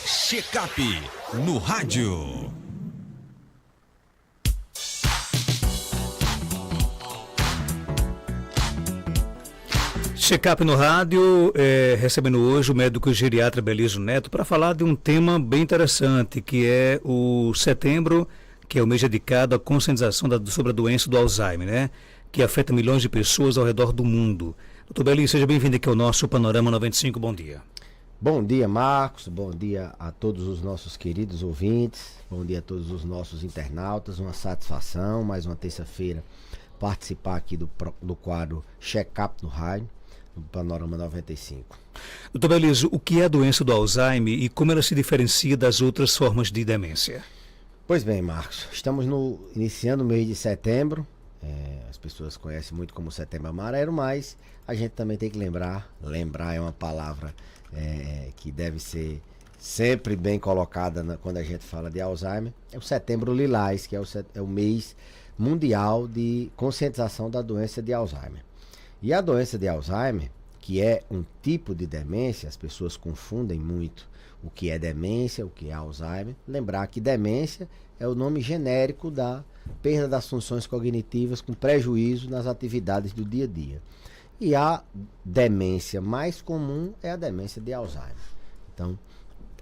Check-up no rádio. Check-up no rádio, recebendo hoje o médico geriatra Belísio Neto para falar de um tema bem interessante, que é o setembro, que é o mês dedicado à conscientização sobre a doença do Alzheimer, né? Que afeta milhões de pessoas ao redor do mundo. Doutor Belísio, seja bem-vindo aqui ao nosso Panorama 95, bom dia. Bom dia, Marcos, bom dia a todos os nossos queridos ouvintes, bom dia a todos os nossos internautas, uma satisfação, mais uma terça-feira, participar aqui do quadro Check-up no rádio, do Panorama 95. Doutor Belísio, o que é a doença do Alzheimer e como ela se diferencia das outras formas de demência? Pois bem, Marcos, estamos iniciando o mês de setembro, as pessoas conhecem muito como Setembro Amarelo, mas a gente também tem que lembrar é uma palavra que deve ser sempre bem colocada quando a gente fala de Alzheimer, é o Setembro Lilás, que é o mês mundial de conscientização da doença de Alzheimer. E a doença de Alzheimer, que é um tipo de demência, as pessoas confundem muito o que é demência, o que é Alzheimer. Lembrar que demência é o nome genérico da perda das funções cognitivas com prejuízo nas atividades do dia a dia. E a demência mais comum é a demência de Alzheimer. Então,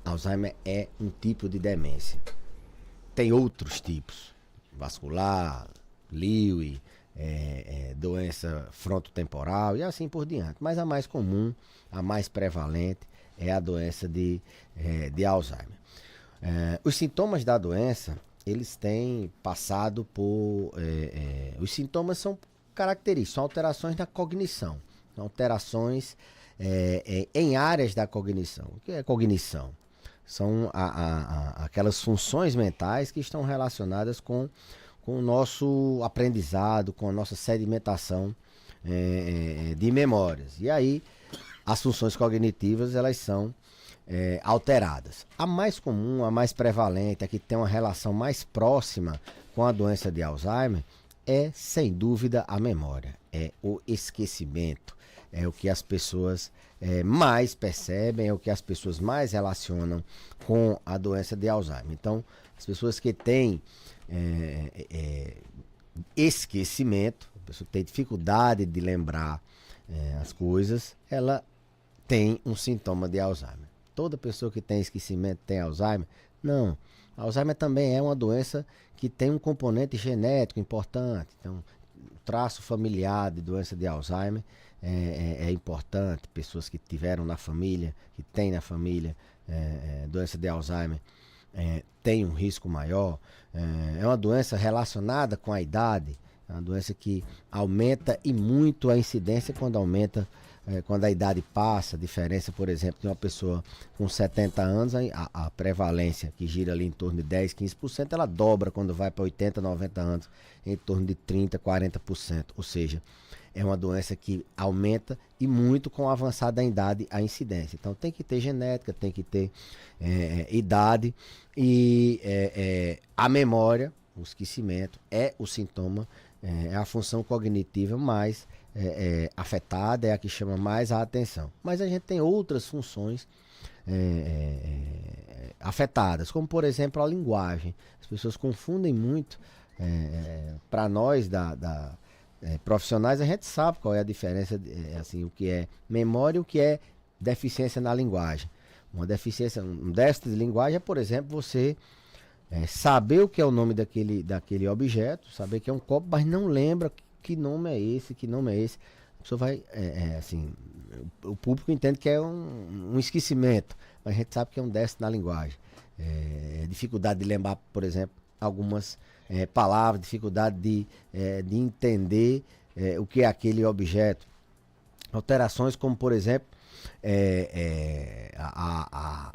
Alzheimer é um tipo de demência. Tem outros tipos, vascular, Lewy, doença frontotemporal e assim por diante. Mas a mais comum, a mais prevalente é a doença de Alzheimer. Os sintomas da doença, eles têm passado por... os sintomas são características, são alterações da cognição, alterações em áreas da cognição. O que é cognição? São aquelas funções mentais que estão relacionadas com o nosso aprendizado, com a nossa sedimentação de memórias. E aí, as funções cognitivas, elas são alteradas. A mais comum, a mais prevalente, a que tem uma relação mais próxima com a doença de Alzheimer, é, sem dúvida, a memória, é o esquecimento, é o que as pessoas mais percebem, é o que as pessoas mais relacionam com a doença de Alzheimer. Então, as pessoas que têm esquecimento, a pessoa que tem dificuldade de lembrar as coisas, ela tem um sintoma de Alzheimer. Toda pessoa que tem esquecimento tem Alzheimer? Não. Alzheimer também é uma doença que tem um componente genético importante. Então, o traço familiar de doença de Alzheimer é importante. Pessoas que tiveram na família, que têm na família doença de Alzheimer, têm um risco maior. É uma doença relacionada com a idade. É uma doença que aumenta e muito a incidência quando a idade passa. A diferença, por exemplo, de uma pessoa com 70 anos, a prevalência que gira ali em torno de 10, 15%, ela dobra quando vai para 80, 90 anos, em torno de 30, 40%. Ou seja, é uma doença que aumenta e muito com o avançar da idade a incidência. Então tem que ter genética, tem que ter idade e a memória, o esquecimento é o sintoma, é a função cognitiva mais afetada, é a que chama mais a atenção. Mas a gente tem outras funções afetadas, como por exemplo a linguagem. As pessoas confundem muito. Para nós profissionais, a gente sabe qual é a diferença, assim, o que é memória e o que é deficiência na linguagem. Uma deficiência, um déficit de linguagem é, por exemplo, você saber o que é o nome daquele objeto, saber que é um copo, mas não lembra que nome é esse, que nome é esse. A pessoa vai, assim, o público entende que é um esquecimento, mas a gente sabe que é um déficit na linguagem. Dificuldade de lembrar, por exemplo, algumas palavras, dificuldade de entender o que é aquele objeto. Alterações como, por exemplo, a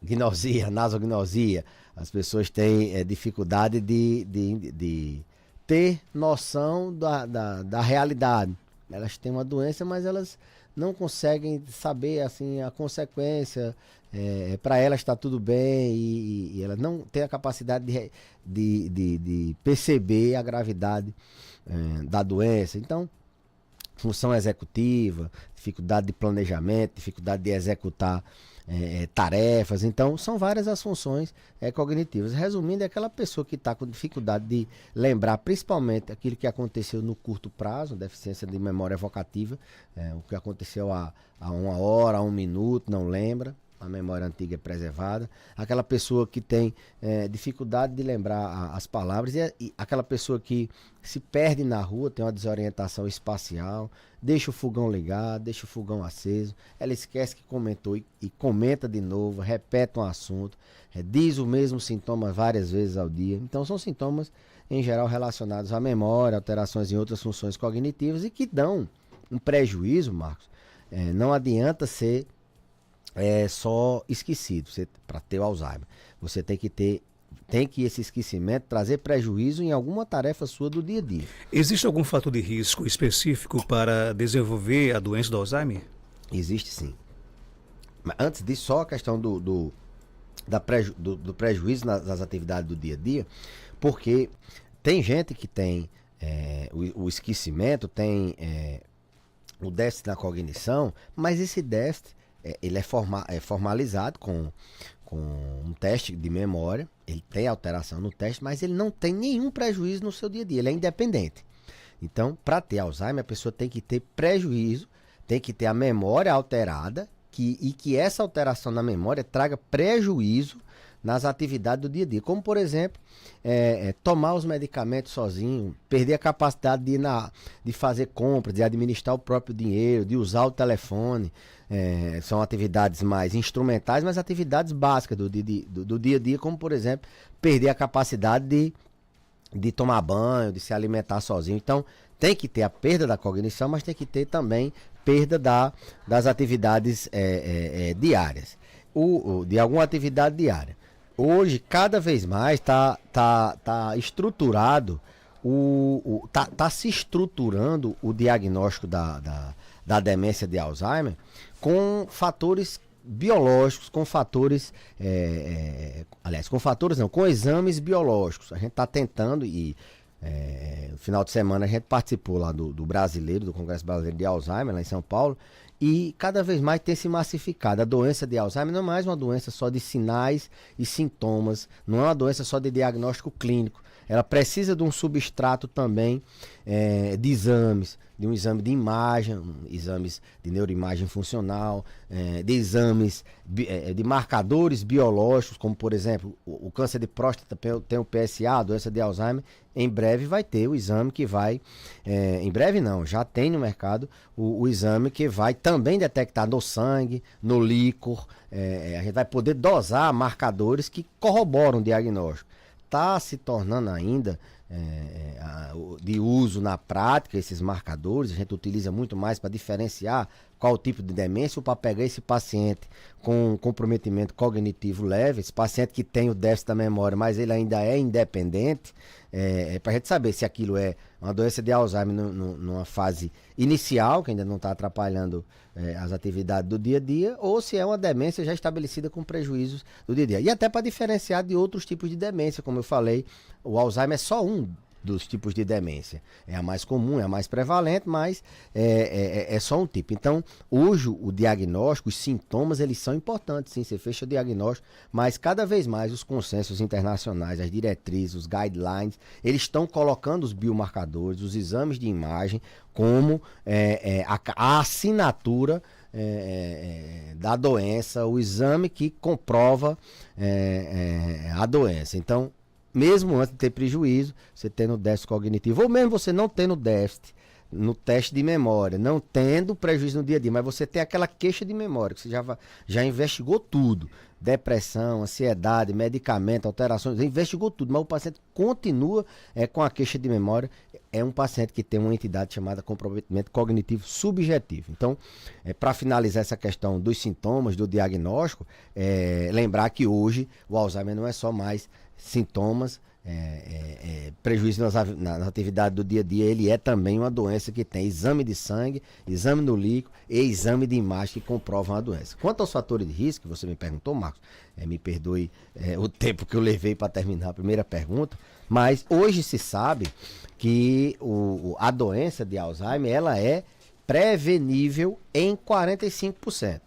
gnosia, nasognosia. As pessoas têm dificuldade de ter noção da realidade. Elas têm uma doença, mas elas não conseguem saber assim, a consequência. Para elas está tudo bem e elas não têm a capacidade de perceber a gravidade da doença. Então, função executiva, dificuldade de planejamento, dificuldade de executar tarefas. Então, são várias as funções cognitivas. Resumindo, é aquela pessoa que está com dificuldade de lembrar, principalmente aquilo que aconteceu no curto prazo, deficiência de memória evocativa, o que aconteceu há 1 hora, há 1 minuto, não lembra. A memória antiga é preservada. Aquela pessoa que tem dificuldade de lembrar as palavras e aquela pessoa que se perde na rua, tem uma desorientação espacial, deixa o fogão ligado, deixa o fogão aceso, ela esquece que comentou e comenta de novo, repete um assunto, diz o mesmo sintoma várias vezes ao dia. Então são sintomas, em geral, relacionados à memória, alterações em outras funções cognitivas e que dão um prejuízo, Marcos. Não adianta ser só esquecido para ter o Alzheimer. Você tem que esse esquecimento trazer prejuízo em alguma tarefa sua do dia a dia. Existe algum fator de risco específico para desenvolver a doença do Alzheimer? Existe sim. Mas antes disso, só a questão do prejuízo nas atividades do dia a dia, porque tem gente que tem o esquecimento, tem o déficit na cognição, mas esse déficit ele é formalizado com um teste de memória, ele tem alteração no teste, mas ele não tem nenhum prejuízo no seu dia a dia, ele é independente. Então, para ter Alzheimer, a pessoa tem que ter prejuízo, tem que ter a memória alterada, e que essa alteração na memória traga prejuízo nas atividades do dia a dia. Como, por exemplo, tomar os medicamentos sozinho, perder a capacidade de fazer compras, de administrar o próprio dinheiro, de usar o telefone. São atividades mais instrumentais, mas atividades básicas do dia a dia, como, por exemplo, perder a capacidade de tomar banho, de se alimentar sozinho. Então, tem que ter a perda da cognição, mas tem que ter também perda das atividades diárias, de alguma atividade diária. Hoje, cada vez mais, tá estruturado, tá se estruturando o diagnóstico da demência de Alzheimer com fatores biológicos, com fatores, com exames biológicos. A gente está tentando no final de semana a gente participou lá do brasileiro, do Congresso Brasileiro de Alzheimer, lá em São Paulo, e cada vez mais tem se massificado. A doença de Alzheimer não é mais uma doença só de sinais e sintomas, não é uma doença só de diagnóstico clínico. Ela precisa de um substrato também de exames, de um exame de imagem, exames de neuroimagem funcional, de exames de marcadores biológicos, como por exemplo, o câncer de próstata tem o PSA, a doença de Alzheimer. Em breve vai ter o exame que vai, em breve não, já tem no mercado o exame que vai também detectar no sangue, no líquor, a gente vai poder dosar marcadores que corroboram o diagnóstico. Está se tornando ainda de uso na prática esses marcadores, a gente utiliza muito mais para diferenciar qual o tipo de demência ou para pegar esse paciente com comprometimento cognitivo leve, esse paciente que tem o déficit da memória, mas ele ainda é independente, para a gente saber se aquilo é uma doença de Alzheimer numa fase inicial, que ainda não está atrapalhando as atividades do dia a dia, ou se é uma demência já estabelecida com prejuízos do dia a dia. E até para diferenciar de outros tipos de demência, como eu falei, o Alzheimer é só um dos tipos de demência. É a mais comum, é a mais prevalente, mas é só um tipo. Então, hoje o diagnóstico, os sintomas, eles são importantes, sim, você fecha o diagnóstico, mas cada vez mais os consensos internacionais, as diretrizes, os guidelines, eles estão colocando os biomarcadores, os exames de imagem, como a assinatura da doença, o exame que comprova a doença. Então, mesmo antes de ter prejuízo, você tendo déficit cognitivo, ou mesmo você não tendo déficit no teste de memória, não tendo prejuízo no dia a dia, mas você tem aquela queixa de memória, que você já investigou tudo, depressão, ansiedade, medicamento, alterações, investigou tudo, mas o paciente continua com a queixa de memória, é um paciente que tem uma entidade chamada comprometimento cognitivo subjetivo. Então, para finalizar essa questão dos sintomas, do diagnóstico, lembrar que hoje o Alzheimer não é só mais sintomas, prejuízo nas atividades do dia a dia, ele é também uma doença que tem exame de sangue, exame no líquido e exame de imagem que comprovam a doença. Quanto aos fatores de risco, que você me perguntou, Marcos, me perdoe o tempo que eu levei para terminar a primeira pergunta, mas hoje se sabe que a doença de Alzheimer ela é prevenível em 45%.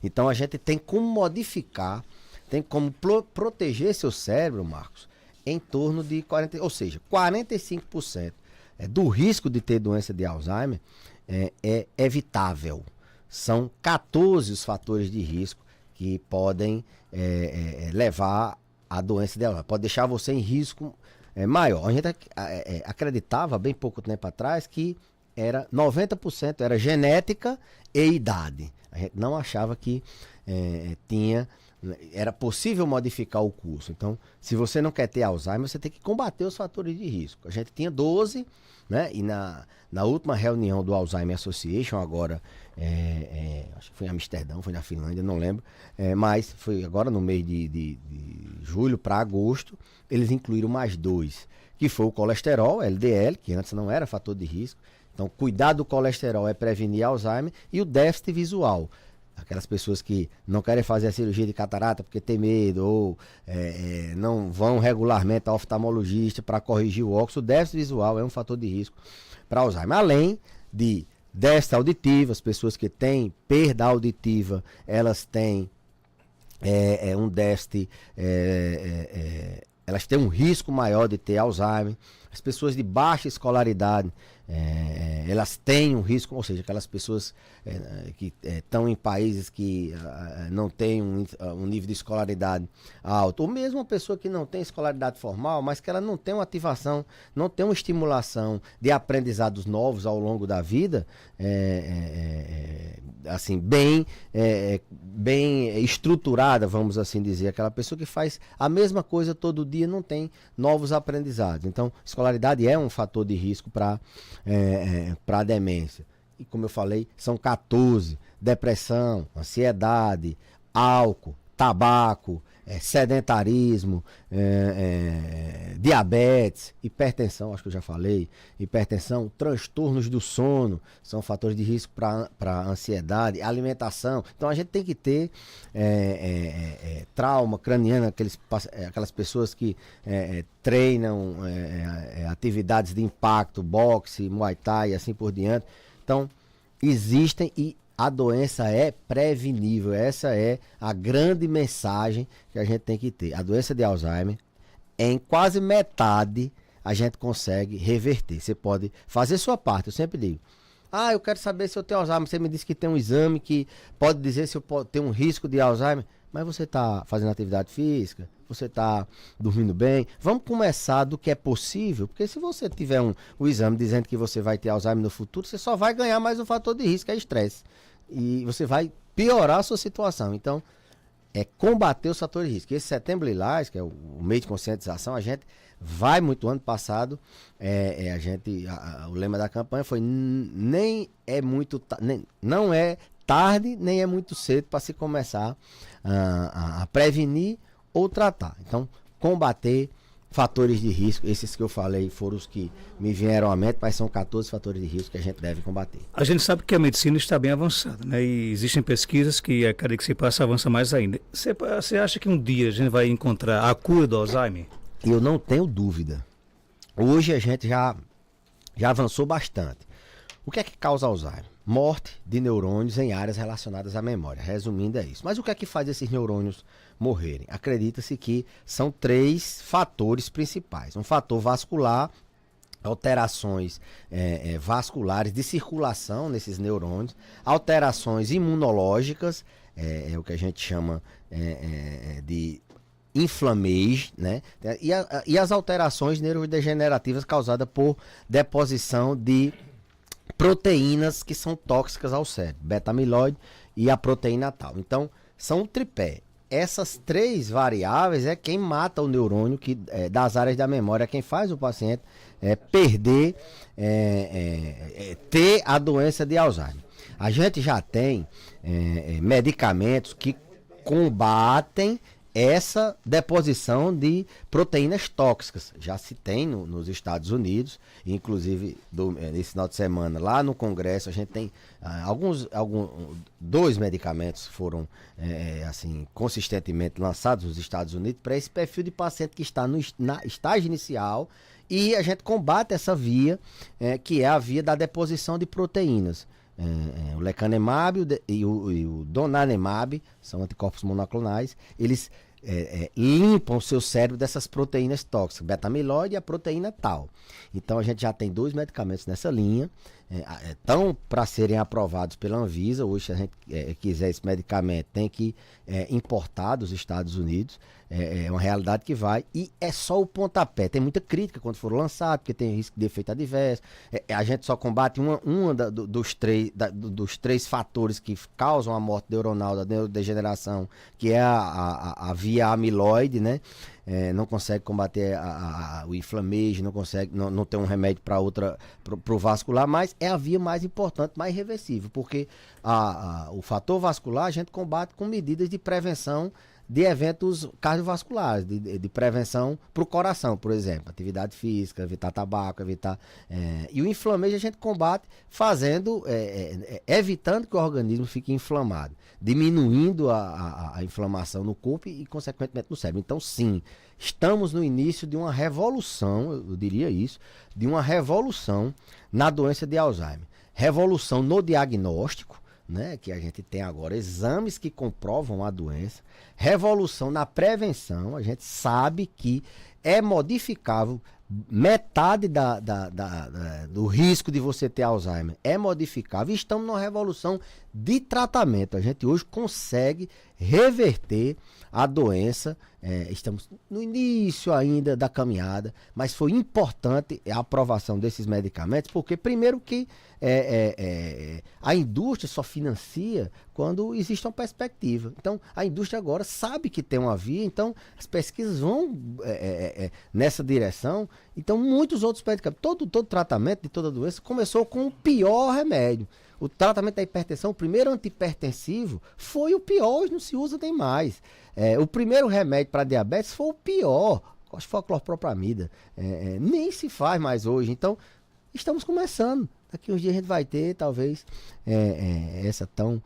Então a gente tem como modificar, tem como proteger seu cérebro, Marcos, em torno de 40%, ou seja, 45% do risco de ter doença de Alzheimer é evitável. São 14 os fatores de risco que podem levar à doença de Alzheimer, pode deixar você em risco maior. A gente acreditava, bem pouco tempo atrás, que 90% era genética e idade. A gente não achava que era possível modificar o curso. Então, se você não quer ter Alzheimer, você tem que combater os fatores de risco. A gente tinha 12, né? E na última reunião do Alzheimer Association, agora, acho que foi em Amsterdã, foi na Finlândia, não lembro, mas foi agora no mês de julho para agosto, eles incluíram mais 2, que foi o colesterol, LDL, que antes não era fator de risco. Então, cuidar do colesterol é prevenir Alzheimer, e o déficit visual. Aquelas pessoas que não querem fazer a cirurgia de catarata porque tem medo, ou não vão regularmente ao oftalmologista para corrigir o óculos, o déficit visual é um fator de risco para Alzheimer. Além de déficit auditivo, as pessoas que têm perda auditiva, elas têm um déficit, elas têm um risco maior de ter Alzheimer. As pessoas de baixa escolaridade, elas têm um risco, ou seja, aquelas pessoas que estão em países que não têm um nível de escolaridade alto, ou mesmo uma pessoa que não tem escolaridade formal, mas que ela não tem uma ativação, não tem uma estimulação de aprendizados novos ao longo da vida, assim, bem estruturada, vamos assim dizer. Aquela pessoa que faz a mesma coisa todo dia não tem novos aprendizados. Então, escolaridade é um fator de risco para a demência. E como eu falei, são 14: depressão, ansiedade, álcool, tabaco, sedentarismo, diabetes, hipertensão, acho que eu já falei, hipertensão, transtornos do sono, são fatores de risco para ansiedade, alimentação. Então a gente tem que ter trauma craniano, aquelas pessoas que treinam atividades de impacto, boxe, muay thai e assim por diante. Então existem, e a doença é prevenível. Essa é a grande mensagem que a gente tem que ter. A doença de Alzheimer, em quase metade, a gente consegue reverter. Você pode fazer sua parte. Eu sempre digo: eu quero saber se eu tenho Alzheimer. Você me disse que tem um exame que pode dizer se eu tenho um risco de Alzheimer. Mas você está fazendo atividade física? Você está dormindo bem? Vamos começar do que é possível, porque se você tiver o exame dizendo que você vai ter Alzheimer no futuro, você só vai ganhar mais um fator de risco, que é estresse. E você vai piorar a sua situação. Então, combater os fatores de risco. Esse Setembro Lilás, que é o mês de conscientização, a gente vai muito. Ano passado, o lema da campanha foi: não é tarde, nem é muito cedo para se começar a prevenir ou tratar. Então, combater fatores de risco, esses que eu falei foram os que me vieram à mente, mas são 14 fatores de risco que a gente deve combater. A gente sabe que a medicina está bem avançada, né? E existem pesquisas que a cada dia que se passa avança mais ainda. Você acha que um dia a gente vai encontrar a cura do Alzheimer? Eu não tenho dúvida. Hoje a gente já avançou bastante. O que é que causa Alzheimer? Morte de neurônios em áreas relacionadas à memória. Resumindo, é isso. Mas o que é que faz esses neurônios morrerem? Acredita-se que são 3 fatores principais. Um fator vascular, alterações vasculares de circulação nesses neurônios, alterações imunológicas, o que a gente chama de inflammation, né? E as alterações neurodegenerativas causadas por deposição de proteínas que são tóxicas ao cérebro, beta-amiloide e a proteína tal. Então, são um tripé. Essas 3 variáveis é quem mata o neurônio das áreas da memória, quem faz o paciente perder, ter a doença de Alzheimer. A gente já tem medicamentos que combatem essa deposição de proteínas tóxicas. Já se tem nos Estados Unidos, inclusive nesse final de semana, lá no Congresso, a gente tem 2 medicamentos foram assim, consistentemente lançados nos Estados Unidos para esse perfil de paciente que está na estágio inicial, e a gente combate essa via, que é a via da deposição de proteínas. o lecanemab e o donanemab, são anticorpos monoclonais, eles limpam o seu cérebro dessas proteínas tóxicas, beta-amiloide e a proteína tal. Então a gente já tem 2 medicamentos nessa linha, estão para serem aprovados pela Anvisa. Hoje, se a gente quiser esse medicamento, tem que importar dos Estados Unidos. É uma realidade que vai, e é só o pontapé. Tem muita crítica quando for lançado, porque tem risco de efeito adverso. A gente só combate dos três fatores que causam a morte neuronal, da neurodegeneração, que é a via amiloide, né? Não consegue combater o inflamation, não tem um remédio para o vascular, mas é a via mais importante, mais irreversível, porque o fator vascular a gente combate com medidas de prevenção de eventos cardiovasculares, de prevenção para o coração, por exemplo, atividade física, evitar tabaco, e o inflamation a gente combate evitando que o organismo fique inflamado, diminuindo a inflamação no corpo e consequentemente no cérebro. Então, sim, estamos no início de uma revolução, eu diria isso, de uma revolução na doença de Alzheimer. Revolução no diagnóstico, né, que a gente tem agora exames que comprovam a doença. Revolução na prevenção, a gente sabe que é modificável metade do risco de você ter Alzheimer, é modificável. E estamos numa revolução de tratamento. A gente hoje consegue reverter a doença. Estamos no início ainda da caminhada, mas foi importante a aprovação desses medicamentos, porque primeiro que a indústria só financia quando existe uma perspectiva. Então, a indústria agora sabe que tem uma via, então as pesquisas vão nessa direção. Então, muitos outros medicamentos, todo tratamento de toda doença começou com o pior remédio. O tratamento da hipertensão, o primeiro antihipertensivo, foi o pior, hoje não se usa nem mais. O primeiro remédio para diabetes foi o pior, acho que foi a clorpropramida. Nem se faz mais hoje. Então, estamos começando. Daqui uns dias a gente vai ter, talvez, essa tão...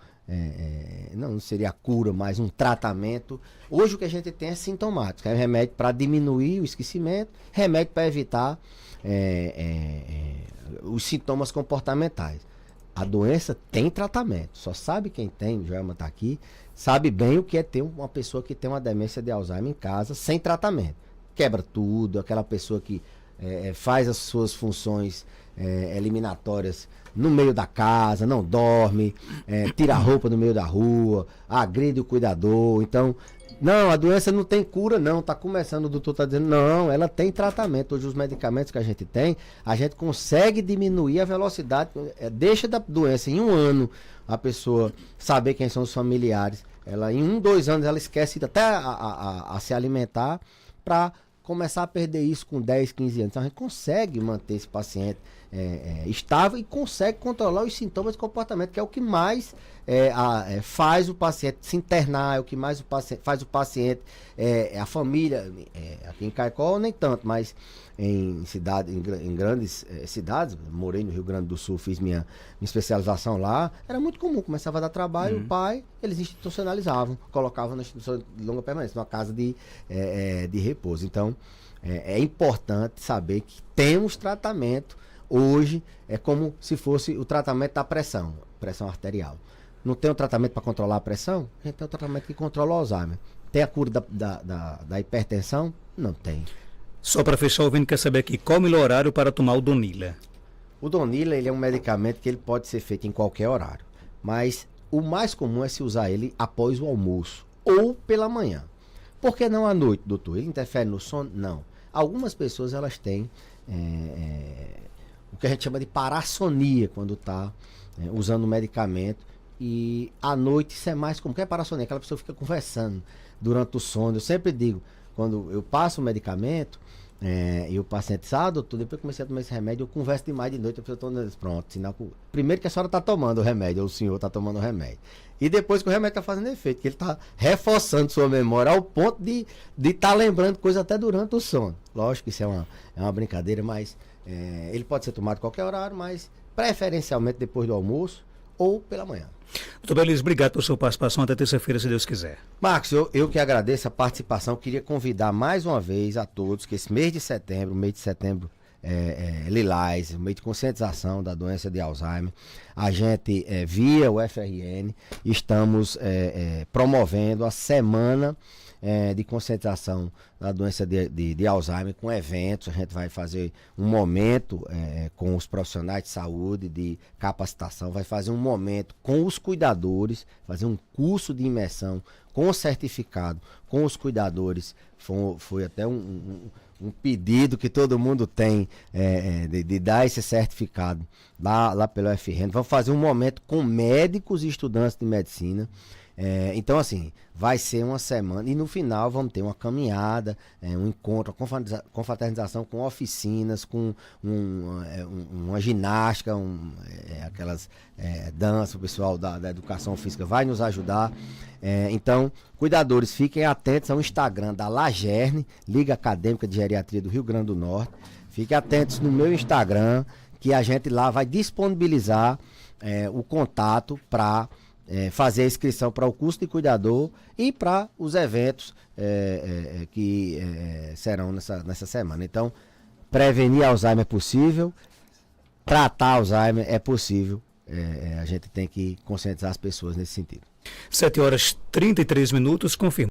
não seria a cura, mas um tratamento. Hoje o que a gente tem é sintomático. É remédio para diminuir o esquecimento, remédio para evitar os sintomas comportamentais. A doença tem tratamento. Só sabe quem tem, o Joelma está aqui, sabe bem o que é ter uma pessoa que tem uma demência de Alzheimer em casa sem tratamento. Quebra tudo, aquela pessoa que faz as suas funções eliminatórias no meio da casa, não dorme, tira a roupa no meio da rua, agride o cuidador. Então, não, a doença não tem cura, não. Está começando, o doutor está dizendo, não, ela tem tratamento. Hoje os medicamentos que a gente tem, a gente consegue diminuir a velocidade, deixa da doença em 1 ano a pessoa saber quem são os familiares. Ela, em 2 anos, ela esquece até a se alimentar para começar a perder isso com 10, 15 anos. Então a gente consegue manter esse paciente estável e consegue controlar os sintomas de comportamento, que é o que mais faz o paciente se internar, é o que mais faz o paciente, a família, aqui em Caicó nem tanto, mas em grandes cidades, morei no Rio Grande do Sul, fiz minha especialização lá, era muito comum, começava a dar trabalho, o pai, eles institucionalizavam, colocavam na instituição de longa permanência, numa casa de repouso. Então, é importante saber que temos tratamento. Hoje é como se fosse o tratamento da pressão arterial. Não tem um tratamento para controlar a pressão? A gente tem um tratamento que controla o Alzheimer. Tem a cura da hipertensão? Não tem. Só para fechar, o Vini quer saber aqui, qual o melhor horário para tomar o Donila? O Donila, ele é um medicamento que ele pode ser feito em qualquer horário. Mas o mais comum é se usar ele após o almoço ou pela manhã. Por que não à noite, doutor? Ele interfere no sono? Não. Algumas pessoas, elas têm o que a gente chama de parassonia quando está usando o medicamento, e à noite isso é mais comum. O que é parassonia? Aquela pessoa fica conversando durante o sono. Eu sempre digo, quando eu passo o medicamento e o paciente diz, doutor, depois que eu comecei a tomar esse remédio, eu converso demais de noite, a pessoa está pronto, sinal que... Primeiro que a senhora está tomando o remédio, ou o senhor está tomando o remédio, e depois que o remédio está fazendo efeito, que ele está reforçando sua memória ao ponto de estar lembrando coisa até durante o sono. Lógico que isso é uma brincadeira, mas ele pode ser tomado a qualquer horário, mas preferencialmente depois do almoço ou pela manhã. Muito bem, Luiz, obrigado por sua participação. Até terça-feira, se Deus quiser. Marcos, eu que agradeço a participação. Queria convidar mais uma vez a todos que esse mês de setembro Lilás, um mês de conscientização da doença de Alzheimer. A gente, via o FRN, estamos promovendo a semana de conscientização da doença de Alzheimer com eventos. A gente vai fazer um momento com os profissionais de saúde, de capacitação, vai fazer um momento com os cuidadores, fazer um curso de imersão com certificado, com os cuidadores. Foi até um pedido que todo mundo tem de dar esse certificado lá pelo FRN. Vamos fazer um momento com médicos e estudantes de medicina. Então, assim, vai ser uma semana e no final vamos ter uma caminhada, um encontro, uma confraternização com oficinas, com uma ginástica, aquelas danças. O pessoal da educação física vai nos ajudar. Então, cuidadores, fiquem atentos ao Instagram da Lagerne, Liga Acadêmica de Geriatria do Rio Grande do Norte. Fiquem atentos no meu Instagram, que a gente lá vai disponibilizar o contato para fazer a inscrição para o curso de cuidador e para os eventos que serão nessa semana. Então, prevenir Alzheimer é possível, tratar Alzheimer é possível. A gente tem que conscientizar as pessoas nesse sentido. 7h33, confirma.